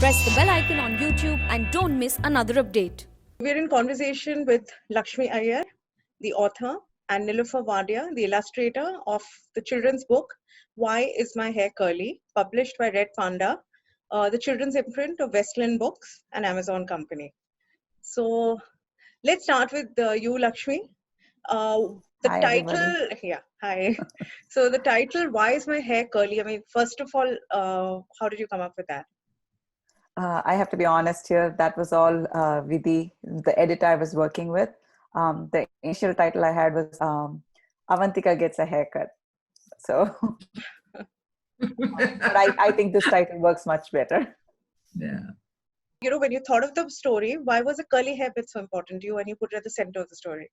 Press the bell icon on YouTube and don't miss another update. We're in conversation with Lakshmi Iyer, the author, and Niloufer Wadia, the illustrator of the children's book, Why Is My Hair Curly?, published by Red Panda, the children's imprint of Westland Books, an Amazon company. So let's start with you, Lakshmi. Hi, everybody. Hi. So the title, Why Is My Hair Curly? I mean, first of all, how did you come up with that? I have to be honest here. That was all Vidhi, the editor I was working with. The initial title I had was Avantika Gets a Haircut. So but I think this title works much better. Yeah. You know, when you thought of the story, why was the curly hair bit so important to you when you put it at the center of the story?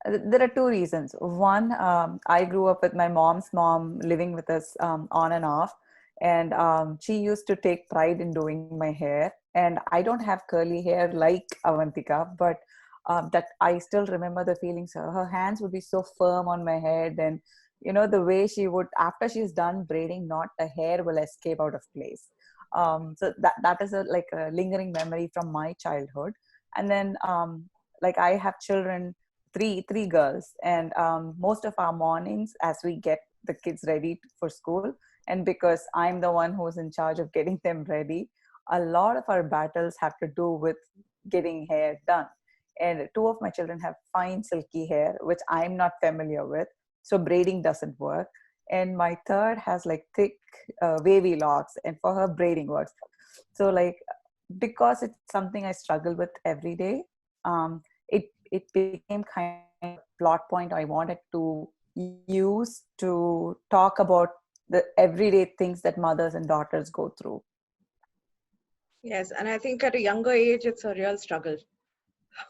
There are two reasons. One, I grew up with my mom's mom living with us on and off. And she used to take pride in doing my hair. And I don't have curly hair like Avantika, but that I still remember the feelings. Her hands would be so firm on my head. And, you know, the way she would, after she's done braiding, not a hair will escape out of place. So that is like a lingering memory from my childhood. And then like I have children, three girls. And most of our mornings as we get the kids ready for school, and because I'm the one who's in charge of getting them ready, a lot of our battles have to do with getting hair done. And two of my children have fine silky hair, which I'm not familiar with. So braiding doesn't work. And my third has like thick wavy locks, and for her braiding works. So like, because it's something I struggle with every day, it became kind of a plot point I wanted to use to talk about the everyday things that mothers and daughters go through. Yes, and I think at a younger age, it's a real struggle.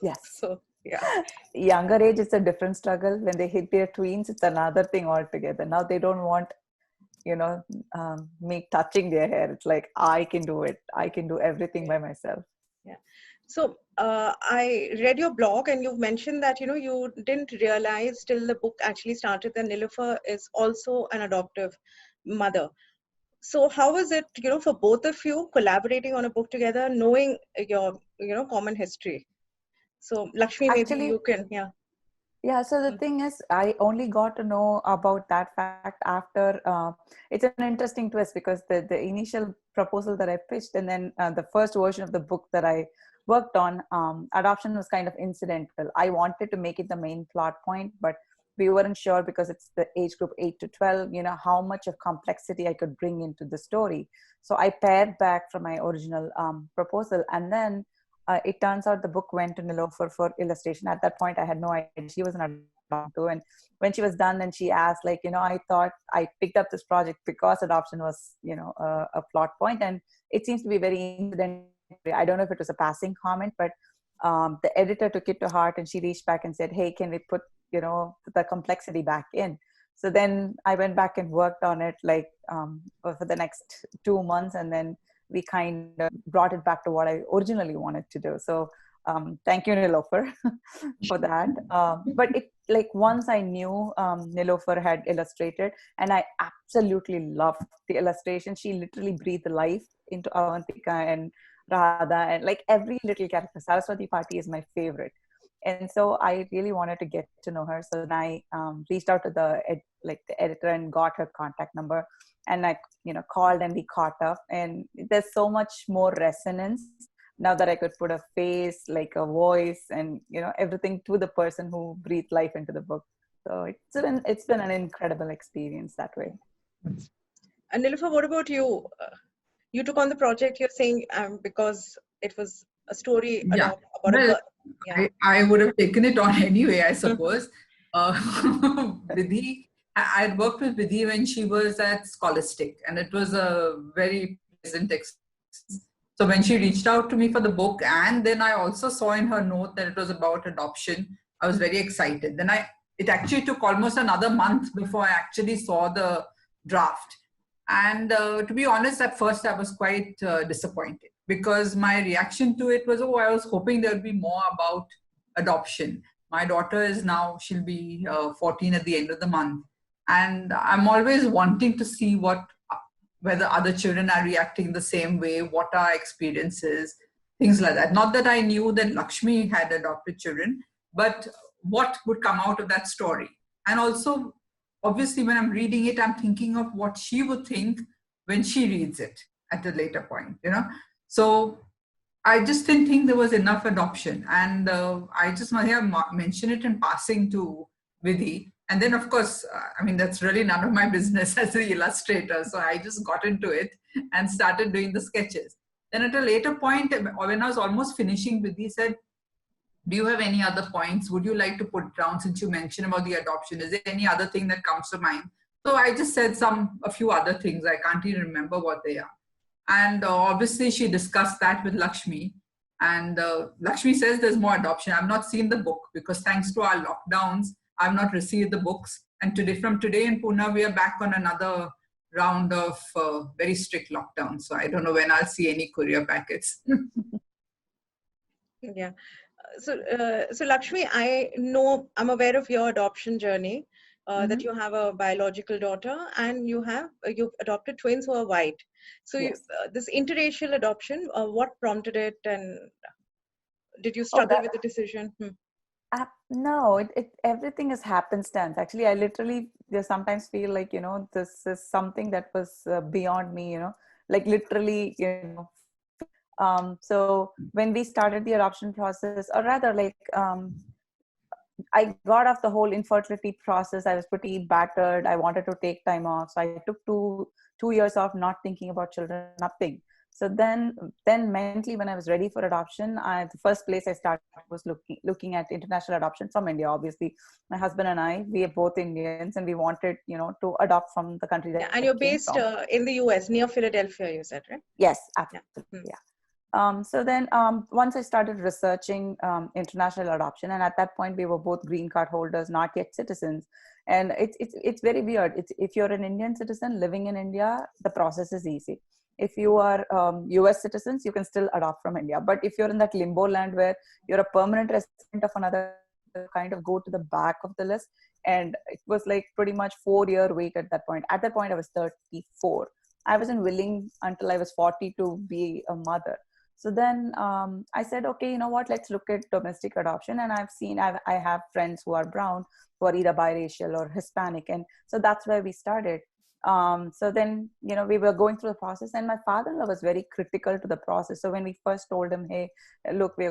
Yes. So, yeah. Younger age, it's a different struggle. When they hit their tweens, it's another thing altogether. Now they don't want, you know, me touching their hair. It's like, I can do it. I can do everything by myself. Yeah. So I read your blog and you mentioned that, you know, you didn't realize till the book actually started that Niloufer is also an adoptive mother. So how was it, you know, for both of you collaborating on a book together, knowing your, you know, common history? So Lakshmi, maybe you can, yeah. Yeah, so the thing is, I only got to know about that fact after, it's an interesting twist because the initial proposal that I pitched and then the first version of the book that I worked on, adoption was kind of incidental. I wanted to make it the main plot point, but we weren't sure because it's the age group 8 to 12, you know, how much of complexity I could bring into the story. So I pared back from my original proposal, and then it turns out the book went to Niloufer for illustration. At that point, I had no idea she was an adoption too. And when she was done, then she asked, like, you know, I thought I picked up this project because adoption was, you know, a plot point, and it seems to be very incidental. I don't know if it was a passing comment, but the editor took it to heart, and she reached back and said, "Hey, can we put, you know, the complexity back in?" So then I went back and worked on it like for the next 2 months, and then we kind of brought it back to what I originally wanted to do. So thank you, Niloufer, for that. But it, like, once I knew Niloufer had illustrated, and I absolutely loved the illustration. She literally breathed life into Avantika and Radha, and like every little character. Saraswati Party is my favorite. And so I really wanted to get to know her. So then I reached out to the editor and got her contact number, and I, you know, called and we caught up. And there's so much more resonance now that I could put a face, like a voice, and, you know, everything to the person who breathed life into the book. So it's been an incredible experience that way. And Niloufer, what about you? You took on the project, you're saying, because it was a story about I would have taken it on anyway, I suppose. Vidhi, I had worked with Vidhi when she was at Scholastic, and it was a very pleasant experience. So when she reached out to me for the book, and then I also saw in her note that it was about adoption, I was very excited. Then it actually took almost another month before I actually saw the draft. And to be honest, at first I was quite disappointed because my reaction to it was, oh, I was hoping there would be more about adoption. My daughter is now, she'll be 14 at the end of the month. And I'm always wanting to see what whether other children are reacting the same way, what are our experiences, things like that. Not that I knew that Lakshmi had adopted children, but what would come out of that story. And also, obviously, when I'm reading it, I'm thinking of what she would think when she reads it at a later point, you know. So I just didn't think there was enough adoption. And I just might have mentioned it in passing to Vidhi. And then, of course, I mean, that's really none of my business as the illustrator. So I just got into it and started doing the sketches. Then at a later point, when I was almost finishing, Vidhi said, do you have any other points? Would you like to put down, since you mentioned about the adoption? Is there any other thing that comes to mind? So I just said a few other things. I can't even remember what they are. And obviously she discussed that with Lakshmi. And Lakshmi says there's more adoption. I've not seen the book because thanks to our lockdowns, I've not received the books. And from today in Pune, we are back on another round of very strict lockdown. So I don't know when I'll see any courier packets. Yeah. So Lakshmi, I'm aware of your adoption journey, that you have a biological daughter and you've adopted twins who are white. So Yes. this interracial adoption, what prompted it, and did you struggle with the decision? No, everything is happenstance. Actually, I literally just sometimes feel like, this is something that was beyond me, like literally, so when we started the adoption process, or rather like, I got off the whole infertility process. I was pretty battered. I wanted to take time off. So I took two years off, not thinking about children, nothing. So then mentally, when I was ready for adoption, the first place I started was looking at international adoption from India. Obviously, my husband and I, we are both Indians, and we wanted, to adopt from the country that. Yeah, and you're based in the US, near Philadelphia, you said, right? Yes, absolutely. Yeah. So then once I started researching international adoption, and at that point we were both green card holders, not yet citizens. And it's very weird. If you're an Indian citizen living in India, the process is easy. If you are US citizens, you can still adopt from India. But if you're in that limbo land where you're a permanent resident of another, kind of go to the back of the list. And it was like pretty much 4-year wait at that point. At that point, I was 34. I wasn't willing until I was 40 to be a mother. So then I said, okay, you know what, let's look at domestic adoption. And I have friends who are brown, who are either biracial or Hispanic. And so that's where we started. So then, we were going through the process, and my father-in-law was very critical to the process. So when we first told him, hey, look, we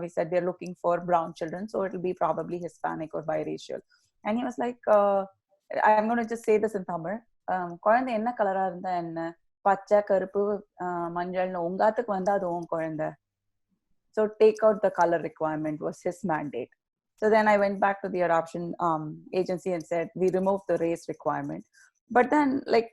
said they're looking for brown children, so it'll be probably Hispanic or biracial. And he was like, I'm going to just say this in Tamil. குழந்தை என்ன கலரா இருந்தா என்ன, பச்சை கருப்பு மஞ்சள்னு உங்காத்துக்கு வந்தா அது உன் குழந்தை. So take out the color requirement was his mandate. So then I went back to the adoption agency and said, we removed the race requirement. But then, like,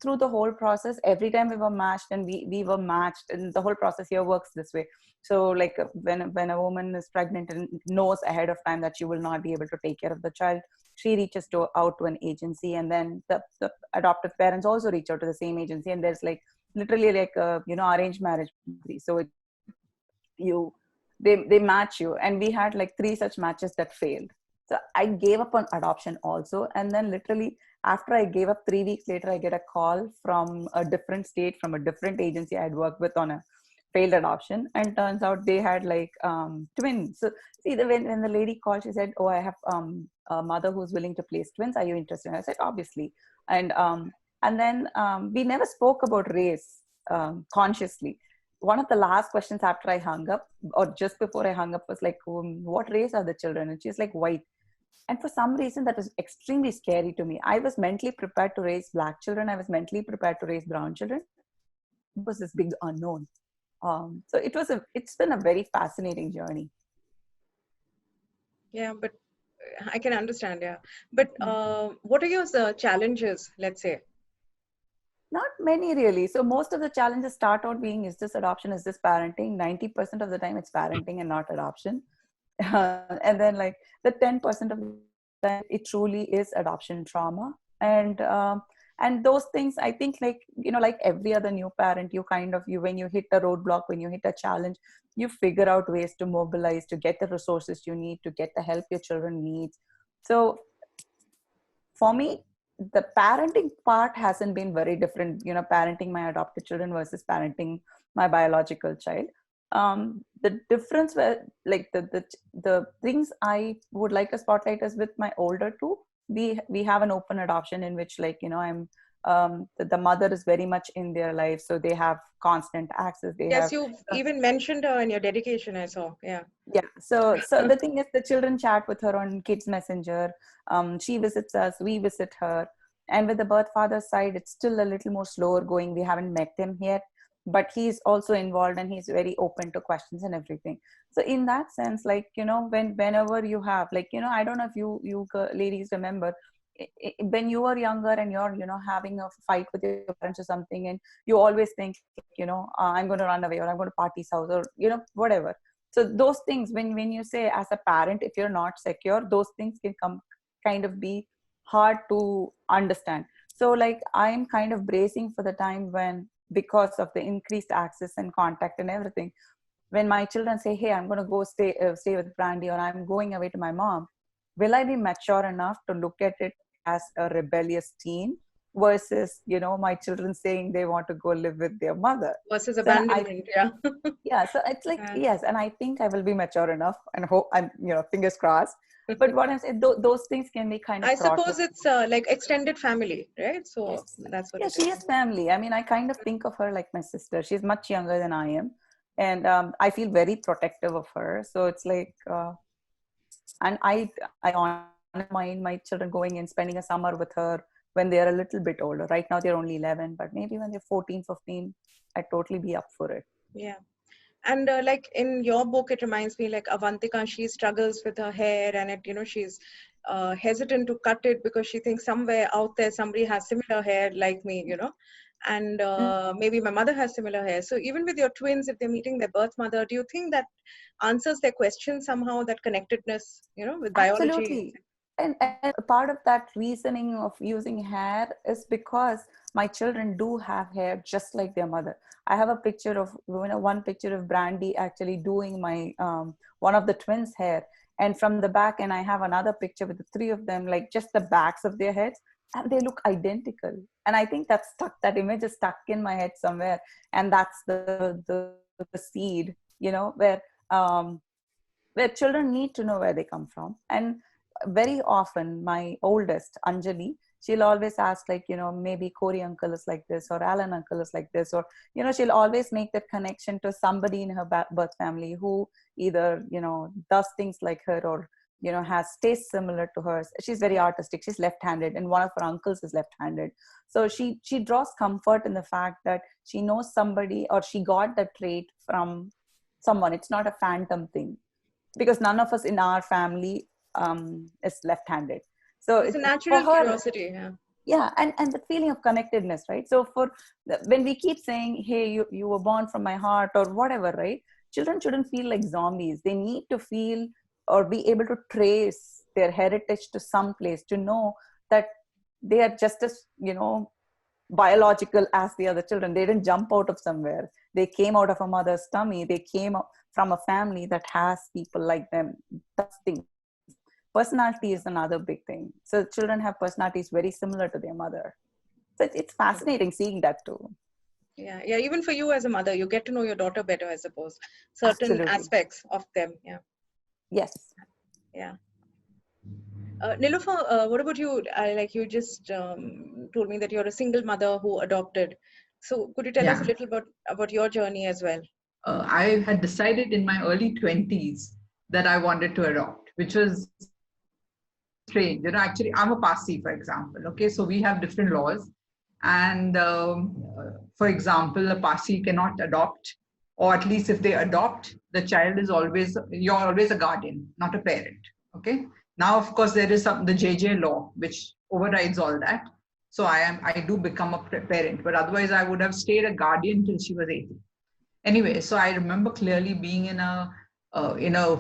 through the whole process, every time we were matched, and we were matched, and the whole process here works this way. So like when a woman is pregnant and knows ahead of time that she will not be able to take care of the child, she reaches out to an agency, and then the adoptive parents also reach out to the same agency, and there's like literally like arranged marriage. So they match you, and we had like 3 such matches that failed. So I gave up on adoption also. And then literally after I gave up, 3 weeks later, I get a call from a different state, from a different agency I had worked with on a failed adoption. And turns out they had like twins. So see, when the lady called, she said, oh, I have a mother who's willing to place twins. Are you interested? And I said, obviously. And then we never spoke about race consciously. One of the last questions after I hung up, or just before I hung up, was like, what race are the children? And she's like, white. And for some reason, that was extremely scary to me. I was mentally prepared to raise Black children. I was mentally prepared to raise brown children. It was this big unknown. So it's been a very fascinating journey. Yeah, but I can understand. Yeah. But what are your challenges, let's say? Not many, really. So most of the challenges start out being, is this adoption? Is this parenting? 90% of the time it's parenting and not adoption. And then like the 10% of the time, it truly is adoption trauma. And those things, I think, like, like every other new parent, when you hit a roadblock, when you hit a challenge, you figure out ways to mobilize, to get the resources you need, to get the help your children need. So for me, the parenting part hasn't been very different, parenting my adopted children versus parenting my biological child. The difference where like the things I would like to spotlight is with my older two, we have an open adoption in which, like, I'm the mother is very much in their life, so they have constant access. They Yes, have you've even mentioned her in your dedication, I saw. Yeah. yeah, so the thing is, the children chat with her on kids messenger. She visits us, we visit her. And with the birth father side, it's still a little more slower going. We haven't met him yet, but he's also involved and he's very open to questions and everything. So in that sense, like, whenever you have, like, I don't know if you ladies remember, when you were younger and you're having a fight with your parents or something, and you always think, I'm going to run away, or I'm going to party's house, or whatever. So those things, when you say as a parent, if you're not secure, those things can come kind of be hard to understand. So like, I'm kind of bracing for the time when, because of the increased access and contact and everything, when my children say, hey, I'm going to go stay with Brandy, or I'm going away to my mom, will I be mature enough to look at it as a rebellious teen versus, my children saying they want to go live with their mother? Versus So abandonment, yeah. yeah, so it's like, Yeah. yes, and I think I will be mature enough, and hope, and fingers crossed. But what I'm saying, those things can be kind of I fraught suppose with. it's like extended family, right? So Yes. that's what Yeah, it she is. is family. I mean, I kind of think of her like my sister. She's much younger than I am, and I feel very protective of her. So it's like, and I don't mind my children going and spending a summer with her when they're a little bit older. Right now they're only 11, but maybe when they're 14, 15, I'd totally be up for it. Yeah. And like in your book, it reminds me like Avantika, she struggles with her hair, and she's hesitant to cut it because she thinks somewhere out there somebody has similar hair like me, and maybe my mother has similar hair. So even with your twins, if they're meeting their birth mother, do you think that answers their question somehow, that connectedness, with biology? Absolutely. And part of that reasoning of using hair is because my children do have hair just like their mother. I have a picture of, one picture of Brandy actually doing my, one of the twins' hair. And from the back, and I have another picture with the three of them, like just the backs of their heads, and they look identical. And I think that's stuck, that image is stuck in my head somewhere. And that's the seed, where children need to know where they come from. And very often my oldest, Anjali, she'll always ask, like, maybe Corey uncle is like this, or Alan uncle is like this, or she'll always make that connection to somebody in her birth family who either does things like her, or has tastes similar to hers. She's very artistic, she's left-handed, and one of her uncles is left-handed. So she draws comfort in the fact that she knows somebody, or she got that trait from someone. It's not a phantom thing, because none of us in our family is left-handed. So It's a for natural her, curiosity. Yeah. yeah, and the feeling of connectedness, right? So when we keep saying, hey, you were born from my heart, or whatever, right? Children shouldn't feel like zombies. They need to feel, or be able to trace their heritage to some place, to know that they are just as biological as the other children. They didn't jump out of somewhere. They came out of a mother's tummy. They came from a family that has people like them. That's the thing. Personality is another big thing. So children have personalities very similar to their mother. So it's fascinating seeing that too. Yeah. Yeah. Even for you as a mother, you get to know your daughter better, I suppose. Certain Absolutely. aspects of them. Yeah. Yes. Yeah. Niloufer, what about you? Like you just told me that you're a single mother who adopted. So could you tell us a Yeah. little about your journey as well? I had decided in my early 20s that I wanted to adopt, which was strange. Actually, I'm a Parsi, for example. Okay, so we have different laws. And for example, a Parsi cannot adopt, or at least if they adopt, the child is always, you're always a guardian, not a parent. Okay. Now, of course, there is the JJ law, which overrides all that. So I do become a parent, but otherwise I would have stayed a guardian till she was 18. Anyway, so I remember clearly being in a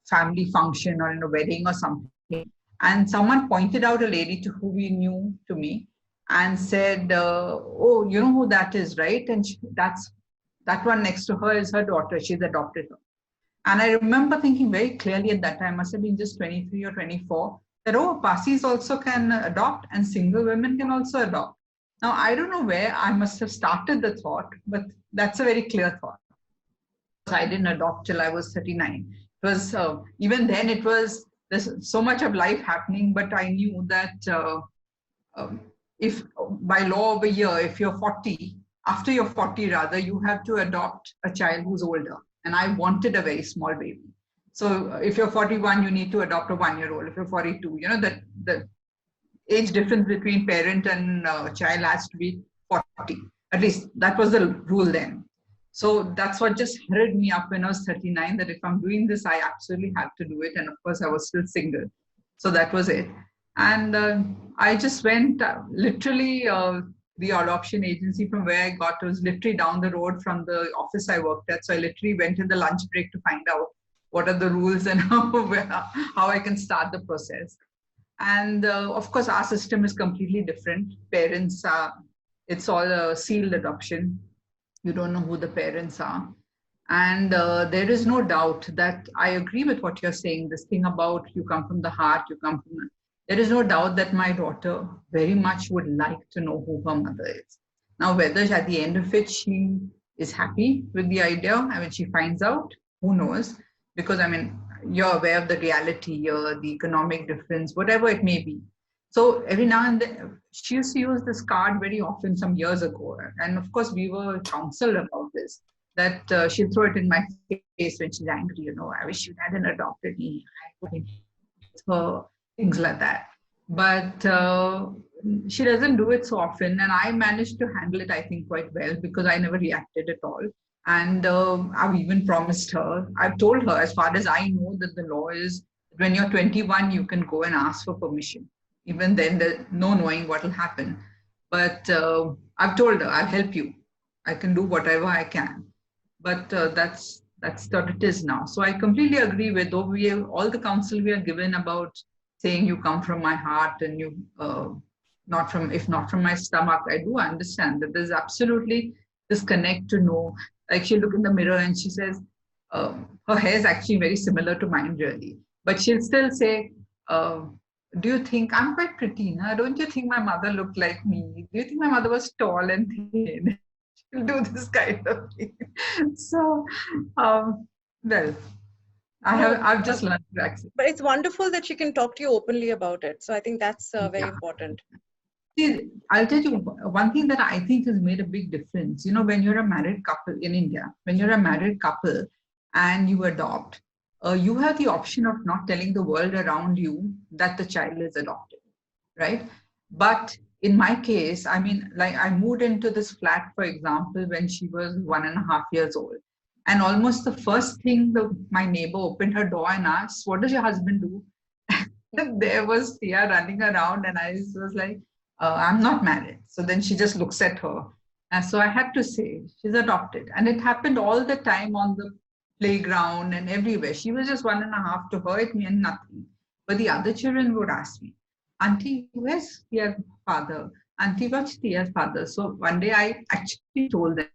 family function or in a wedding or something, and someone pointed out a lady to who we knew to me and said, "Oh, you know who that is, right?" And that one next to her is her daughter. She's adopted her. And I remember thinking very clearly at that time, I must have been just 23 or 24, that, oh, Parsis also can adopt and single women can also adopt. Now, I don't know where I must have started the thought, but that's a very clear thought. I didn't adopt till I was 39. It was, even then it was, there's so much of life happening, but I knew that um, if by law of a year, if you're 40, after you're 40 rather, you have to adopt a child who's older. And I wanted a very small baby. So if you're 41, you need to adopt a 1-year-old. If you're 42, you know, that the age difference between parent and child has to be 40. At least that was the rule then. So that's what just hurried me up when I was 39, that if I'm doing this, I absolutely have to do it. And of course, I was still single. So that was it. And I just went literally, the adoption agency from where I got was literally down the road from the office I worked at. So I literally went in the lunch break to find out what are the rules and how I can start the process. And of course, our system is completely different. Parents are, it's all a sealed adoption. You don't know who the parents are. And there is no doubt that I agree with what you're saying, this thing about you come from the heart, you come from, there is no doubt that my daughter very much would like to know who her mother is. Now, whether at the end of it, she is happy with the idea, I mean, she finds out, who knows? Because I mean, you're aware of the reality here, the economic difference, whatever it may be. So every now and then, she used to use this card very often some years ago. And of course, we were counseled about this, that she'll throw it in my face when she's angry, you know, I wish you hadn't adopted me. I would her, things like that. But she doesn't do it so often. And I managed to handle it, I think, quite well because I never reacted at all. And I've even promised her, I've told her, as far as I know, that the law is when you're 21, you can go and ask for permission. Even then, there's no knowing what will happen. But I've told her, I'll help you. I can do whatever I can. But that's what it is now. So I completely agree with, though we have all the counsel we are given about saying you come from my heart and you not from, if not from my stomach. I do understand that there's absolutely this connect to know. Like she'll look in the mirror and she says, her hair is actually very similar to mine, really. But she'll still say, do you think I'm quite pretty? Nah? Don't you think my mother looked like me? Do you think my mother was tall and thin? She'll do this kind of thing. So, well, I've just learned to accept. But it's wonderful that she can talk to you openly about it. So I think that's very important. See, I'll tell you one thing that I think has made a big difference. You know, when you're a married couple in India, when you're a married couple and you adopt, you have the option of not telling the world around you that the child is adopted, right? But in my case, I mean, like I moved into this flat, for example, when she was 1.5 years old. And almost the first thing my neighbor opened her door and asked, what does your husband do? And there was Tia running around and I was like, I'm not married. So then she just looks at her. And so I had to say, she's adopted. And it happened all the time on the playground and everywhere. She was just 1.5. To her, it meant nothing. But the other children would ask me, Auntie, where's Tia's father? Auntie, what's Tia's father? So one day I actually told them,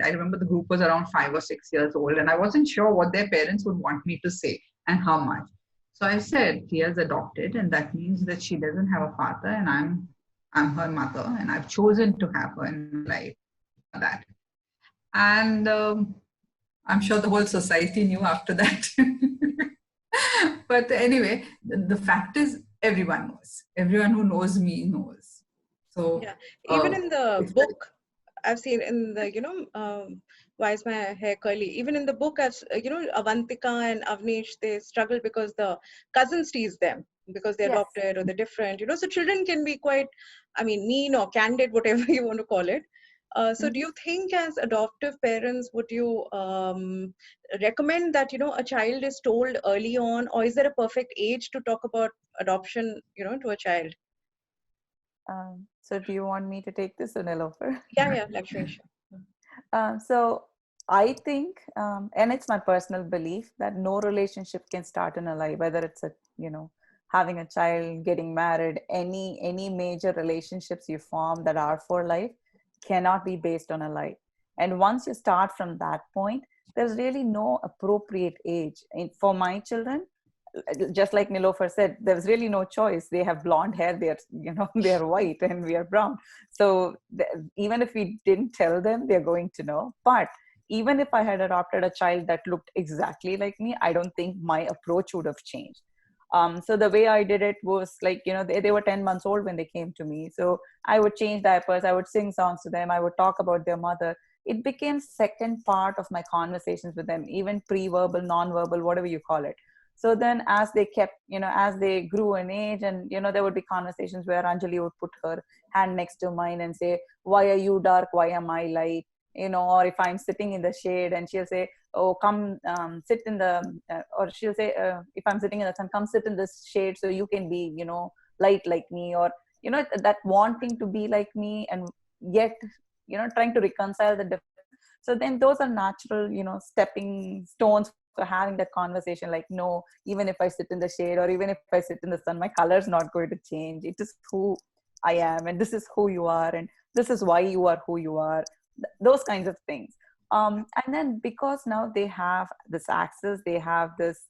I remember the group was around 5 or 6 years old and I wasn't sure what their parents would want me to say and how much. So I said, Tia's adopted and that means that she doesn't have a father and I'm her mother and I've chosen to have her in life. That. And I'm sure the whole society knew after that. But anyway, the fact is everyone knows. Everyone who knows me knows. So yeah, even in the book, I've seen in the, why is my hair curly? Even in the book, as Avantika and Avnish, they struggle because the cousins tease them because they're adopted or they're different. So children can be quite, mean or candid, whatever you want to call it. So do you think as adoptive parents, would you recommend that, a child is told early on, or is there a perfect age to talk about adoption, to a child? So do you want me to take this, Niloufer? Yeah, Lakshmi. So I think, and it's my personal belief, that no relationship can start in a lie, whether it's having a child, getting married, any major relationships you form that are for life cannot be based on a lie. And once you start from that point, there's really no appropriate age. For my children, just like Niloufer said, there's really no choice. They have blonde hair, they're, they're white and we are brown. So even if we didn't tell them, they're going to know. But even if I had adopted a child that looked exactly like me, I don't think my approach would have changed. So the way I did it was like, they were 10 months old when they came to me. So I would change diapers, I would sing songs to them, I would talk about their mother. It became second part of my conversations with them, even pre-verbal, non-verbal, whatever you call it. So then as they kept, as they grew in age, and, there would be conversations where Anjali would put her hand next to mine and say, why are you dark? Why am I light? Or if I'm sitting in the shade and she'll say, oh, come sit in the, or she'll say, if I'm sitting in the sun, come sit in this shade so you can be, light like me, or, that wanting to be like me, and yet, trying to reconcile the difference. So then those are natural, stepping stones for having that conversation. Like, no, even if I sit in the shade or even if I sit in the sun, my color is not going to change. It is who I am, and this is who you are, and this is why you are who you are. Those kinds of things. And then because now they have this access, they have this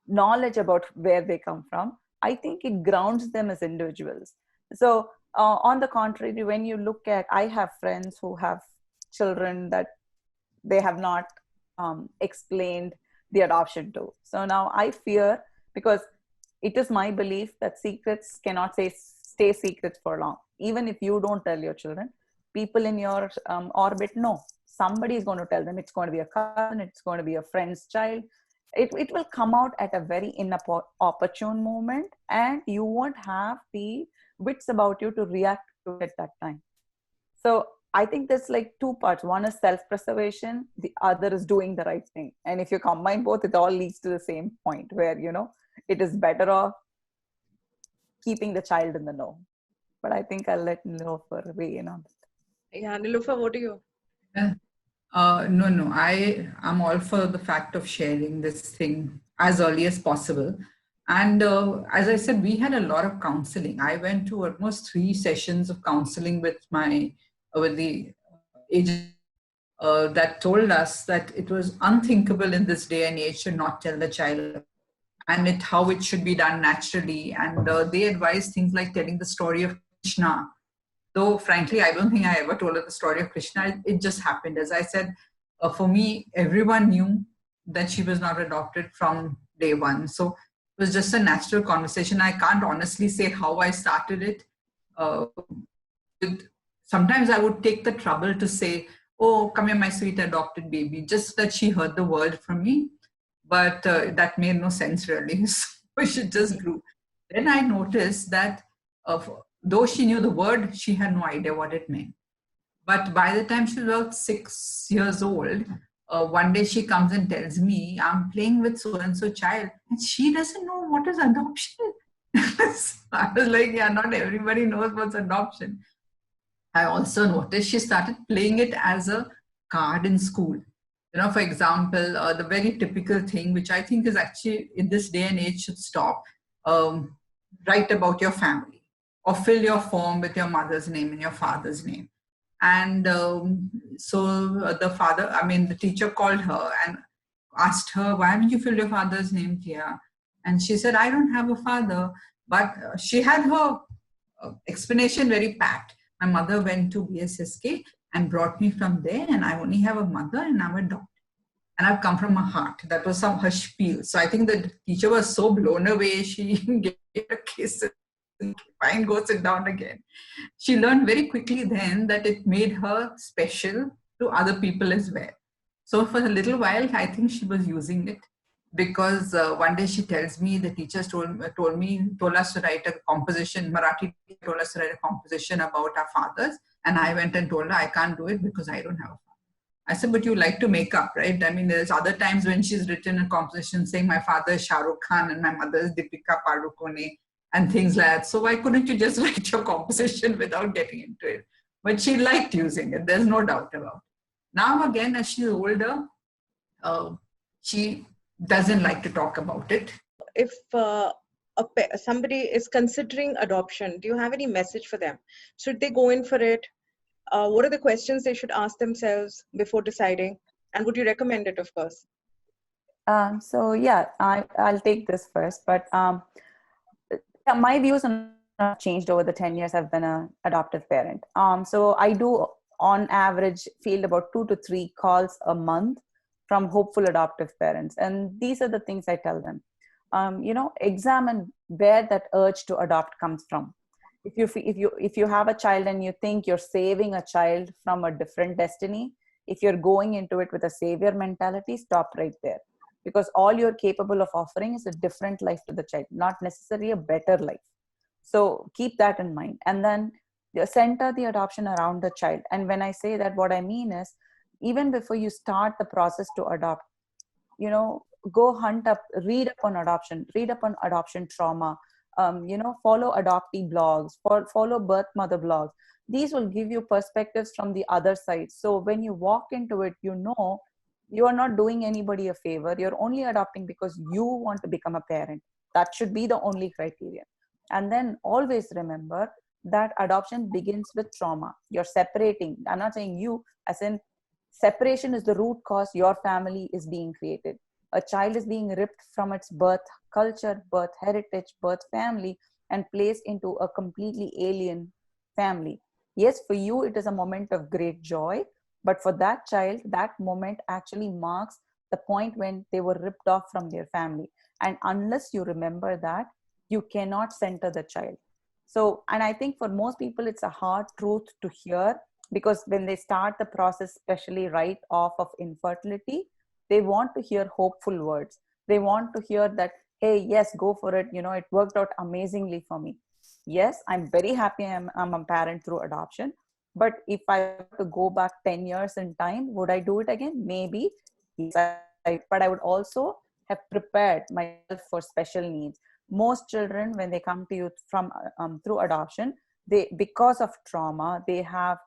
knowledge about where they come from, I think it grounds them as individuals. So on the contrary, when you look at, I have friends who have children that they have not explained the adoption to. So now I fear, because it is my belief that secrets cannot stay secrets for long. Even if you don't tell your children, people in your orbit know. Somebody is going to tell them. It's going to be a cousin, it's going to be a friend's child. It will come out at a very inopportune moment, and you won't have the wits about you to react to it at that time. So I think there's like two parts. One is self-preservation, the other is doing the right thing. And if you combine both, it all leads to the same point where, it is better off keeping the child in the know. But I think I'll let Niloufer weigh in on that. Yeah, Niloufer, what do you? No, I'm all for the fact of sharing this thing as early as possible. And as I said, we had a lot of counseling. I went to almost 3 sessions of counseling with the agent that told us that it was unthinkable in this day and age to not tell the child, and how it should be done naturally. And they advised things like telling the story of Krishna. Though, frankly, I don't think I ever told her the story of Krishna. It just happened. As I said, for me, everyone knew that she was not adopted from day one. So it was just a natural conversation. I can't honestly say how I started it. Sometimes I would take the trouble to say, oh, come here, my sweet adopted baby, just that she heard the word from me. But that made no sense, really. So she just grew. Then I noticed that though she knew the word, she had no idea what it meant. But by the time she was about 6 years old, one day she comes and tells me, I'm playing with so-and-so child, and she doesn't know what is adoption. So I was like, yeah, not everybody knows what's adoption. I also noticed she started playing it as a card in school. For example, the very typical thing, which I think is actually in this day and age should stop, write about your family, or fill your form with your mother's name and your father's name. And so the teacher called her and asked her, why haven't you filled your father's name, Tia? And she said, I don't have a father. But she had her explanation very pat. My mother went to BSSK and brought me from there, and I only have a mother and I'm adopted. And I've come from her heart. That was her spiel. So I think the teacher was so blown away, she gave a kiss and fine, go sit down again. She learned very quickly then that it made her special to other people as well. So for a little while, I think she was using it, because one day she tells me, the teachers told us to write a composition, Marathi told us to write a composition about our fathers. And I went and told her, I can't do it because I don't have a father. I said, but you like to make up, right? I mean, there's other times when she's written a composition saying my father is Shah Rukh Khan and my mother is Deepika Padukone and things like that. So why couldn't you just write your composition without getting into it? But she liked using it. There's no doubt about it. Now again, as she's older, she doesn't like to talk about it. If somebody is considering adoption, do you have any message for them? Should they go in for it? What are the questions they should ask themselves before deciding? And would you recommend it, of course? So yeah, I'll take this first, but yeah, my views on adoption have changed over the 10 years I've been an adoptive parent. So I do on average field about 2 to 3 calls a month from hopeful adoptive parents, and these are the things I tell them. Examine where that urge to adopt comes from. If you have a child and you think you're saving a child from a different destiny, if you're going into it with a savior mentality, stop right there, because all you're capable of offering is a different life to the child, not necessarily a better life. So keep that in mind, and then center the adoption around the child. And when I say that, what I mean is, even before you start the process to adopt, go hunt up, read up on adoption, read up on adoption trauma, follow adoptee blogs, follow birth mother blogs. These will give you perspectives from the other side. So when you walk into it, you are not doing anybody a favor. You're only adopting because you want to become a parent. That should be the only criteria. And then always remember that adoption begins with trauma. You're separating. I'm not saying you, as in separation is the root cause. Your family is being created. A child is being ripped from its birth culture, birth heritage, birth family, and placed into a completely alien family. Yes, for you, it is a moment of great joy, but for that child, that moment actually marks the point when they were ripped off from their family. And unless you remember that, you cannot center the child. So, and I think for most people, it's a hard truth to hear, because when they start the process, especially right off of infertility, they want to hear hopeful words. They want to hear that, hey, yes, go for it. It worked out amazingly for me. Yes, I'm very happy I'm a parent through adoption. But if I were to go back 10 years in time, would I do it again? Maybe. Yes, but I would also have prepared myself for special needs. Most children, when they come to you from through adoption, because of trauma, they have,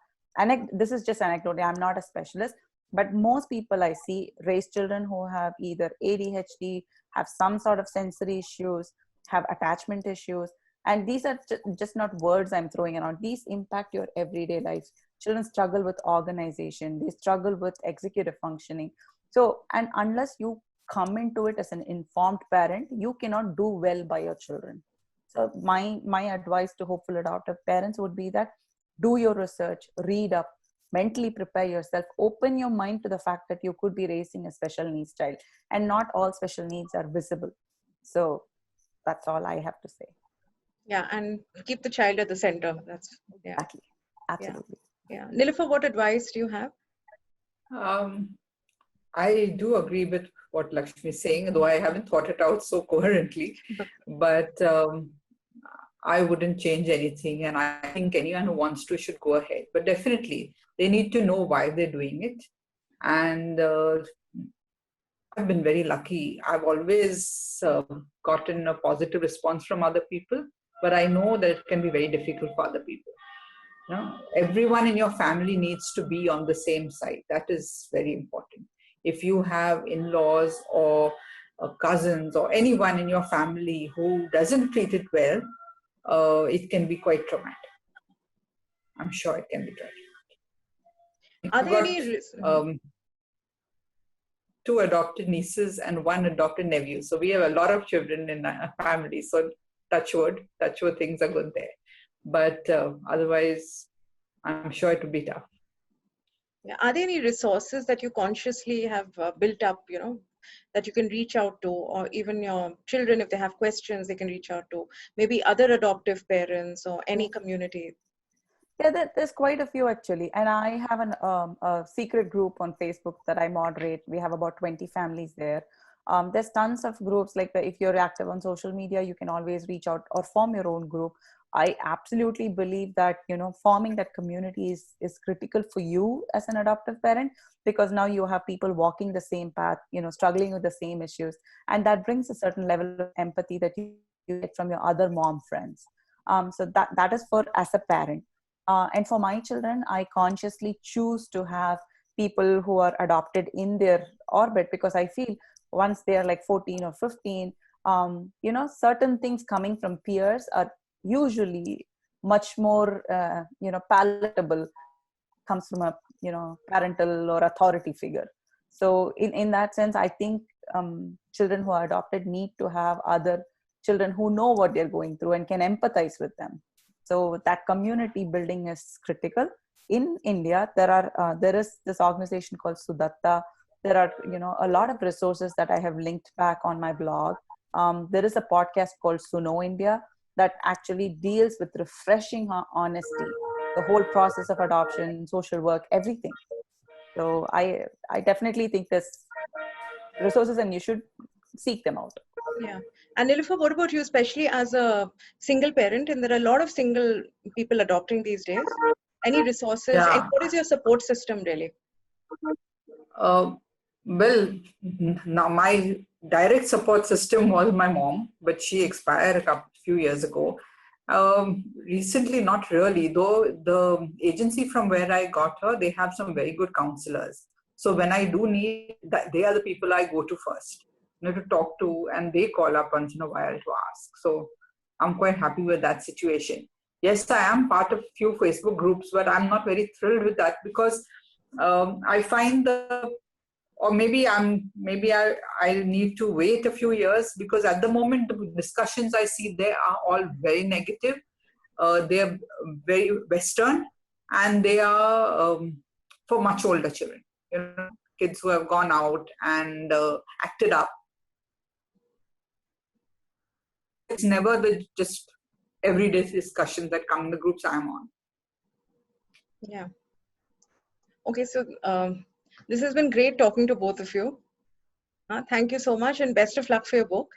this is just anecdotal, I'm not a specialist, but most people I see raise children who have either ADHD, have some sort of sensory issues, have attachment issues. And these are just not words I'm throwing around. These impact your everyday life. Children struggle with organization. They struggle with executive functioning. So, and unless you come into it as an informed parent, you cannot do well by your children. So my advice to hopeful adoptive parents would be that do your research, read up, mentally prepare yourself, open your mind to the fact that you could be raising a special needs child, and not all special needs are visible. So that's all I have to say. Yeah, and keep the child at the center. That's yeah. Exactly. Absolutely. Yeah. Niloufer, what advice do you have? I do agree with what Lakshmi is saying, though I haven't thought it out so coherently. But I wouldn't change anything, and I think anyone who wants to should go ahead. But definitely, they need to know why they're doing it. And I've been very lucky. I've always gotten a positive response from other people, but I know that it can be very difficult for other people. Everyone in your family needs to be on the same side. That is very important. If you have in-laws or cousins or anyone in your family who doesn't treat it well, it can be quite traumatic. I'm sure it can be traumatic. Are there any 2 adopted nieces and 1 adopted nephew. So we have a lot of children in our family. So touch wood, things are good there. But otherwise, I'm sure it will be tough. Yeah. Are there any resources that you consciously have built up, that you can reach out to, or even your children, if they have questions, they can reach out to maybe other adoptive parents or any community? Yeah, there's quite a few actually. And I have a secret group on Facebook that I moderate. We have about 20 families there. There's tons of groups, like if you're active on social media, you can always reach out or form your own group. I absolutely believe that, forming that community is critical for you as an adoptive parent, because now you have people walking the same path, struggling with the same issues. And that brings a certain level of empathy that you get from your other mom friends. So that is for as a parent. And for my children, I consciously choose to have people who are adopted in their orbit, because I feel once they are like 14 or 15, certain things coming from peers are usually much more, palatable, comes from a, parental or authority figure. So in that sense, I think children who are adopted need to have other children who know what they're going through and can empathize with them. So that community building is critical. In India, there is this organization called Sudatta. There are, a lot of resources that I have linked back on my blog. There is a podcast called Suno India that actually deals with refreshing honesty, the whole process of adoption, social work, everything. So I definitely think there's resources and you should seek them out. Yeah. And Niloufer, what about you, especially as a single parent? And there are a lot of single people adopting these days. Any resources? And Yeah. what is your support system really? Well, now my direct support system was my mom, but she expired a few years ago. Recently, not really, though the agency from where I got her, they have some very good counselors. So when I do need that, they are the people I go to first, to talk to, and they call up once in a while to ask. So I'm quite happy with that situation. Yes, I am part of a few Facebook groups, but I'm not very thrilled with that because I find or maybe I need to wait a few years because at the moment the discussions I see there are all very negative. They are very Western and they are for much older children, kids who have gone out and acted up. It's never the just everyday discussions that come in the groups I'm on. Yeah. Okay, so this has been great talking to both of you. Thank you so much and best of luck for your book.